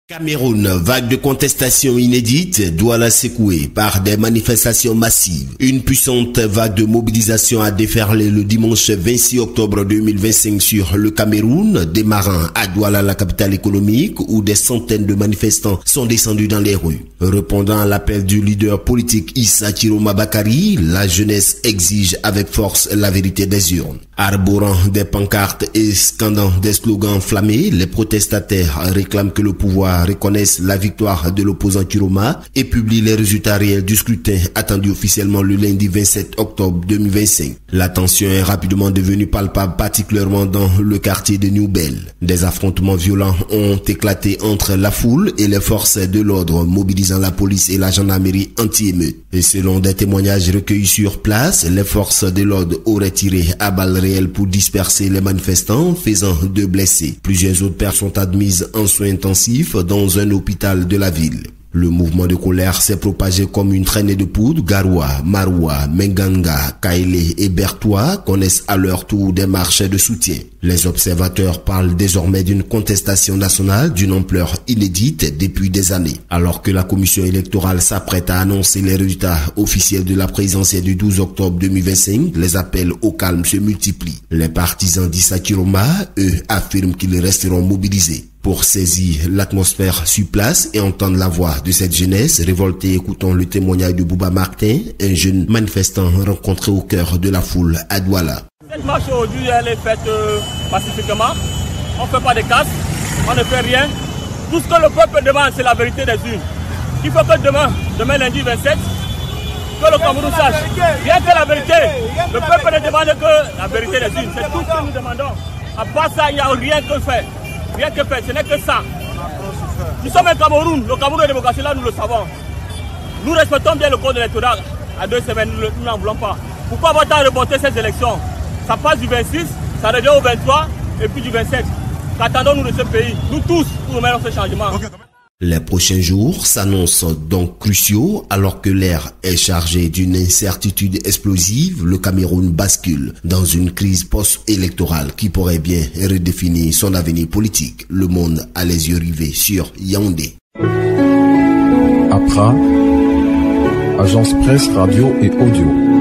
Cameroun, vague de contestation inédite, Douala secouée par des manifestations massives. Une puissante vague de mobilisation a déferlé le dimanche 26 octobre 2025 sur le Cameroun, démarrant à Douala, la capitale économique, où des centaines de manifestants sont descendus dans les rues. Répondant à l'appel du leader politique Issa Chiroma Bakary, la jeunesse exige avec force la vérité des urnes. Arborant des pancartes et scandant des slogans enflammés, les protestataires réclament que le pouvoir reconnaissent la victoire de l'opposant Chiroma et publient les résultats réels du scrutin attendu officiellement le lundi 27 octobre 2025. La tension est rapidement devenue palpable, particulièrement dans le quartier de New-Bel. Des affrontements violents ont éclaté entre la foule et les forces de l'ordre, mobilisant la police et la gendarmerie anti-émeute. Et selon des témoignages recueillis sur place, les forces de l'ordre auraient tiré à balles réelles pour disperser les manifestants, faisant 2 blessés. Plusieurs autres personnes sont admises en soins intensifs dans un hôpital de la ville. Le mouvement de colère s'est propagé comme une traînée de poudre. Garoua, Maroua, Menganga, Kaélé et Bertois connaissent à leur tour des marches de soutien. Les observateurs parlent désormais d'une contestation nationale d'une ampleur inédite depuis des années. Alors que la commission électorale s'apprête à annoncer les résultats officiels de la présidentielle du 12 octobre 2025, les appels au calme se multiplient. Les partisans d'Issa Chiroma, eux, affirment qu'ils resteront mobilisés. Pour saisir l'atmosphère sur place et entendre la voix de cette jeunesse révoltée, écoutons le témoignage de Bouba Martin, un jeune manifestant rencontré au cœur de la foule à Douala. Cette marche aujourd'hui, elle est faite pacifiquement. On ne fait pas de casse, on ne fait rien. Tout ce que le peuple demande, c'est la vérité des urnes. Il faut que demain lundi 27, que le Cameroun sache. Rien que la vérité. Le peuple ne demande que la vérité des urnes. C'est tout ce que nous demandons. À part ça, il n'y a rien que faire. Rien que faire, ce n'est que ça. Nous sommes un Cameroun, le Cameroun de démocratie, là nous le savons. Nous respectons bien le code électoral. À 2 semaines, nous n'en voulons pas. Pourquoi avoir tant reporter ces élections? Ça passe du 26, ça revient au 23 et puis du 27. Qu'attendons-nous de ce pays? Nous tous, pour mener ce changement. Les prochains jours s'annoncent donc cruciaux alors que l'air est chargé d'une incertitude explosive. Le Cameroun bascule dans une crise post-électorale qui pourrait bien redéfinir son avenir politique. Le monde a les yeux rivés sur Yaoundé. Accra, agence presse, radio et audio.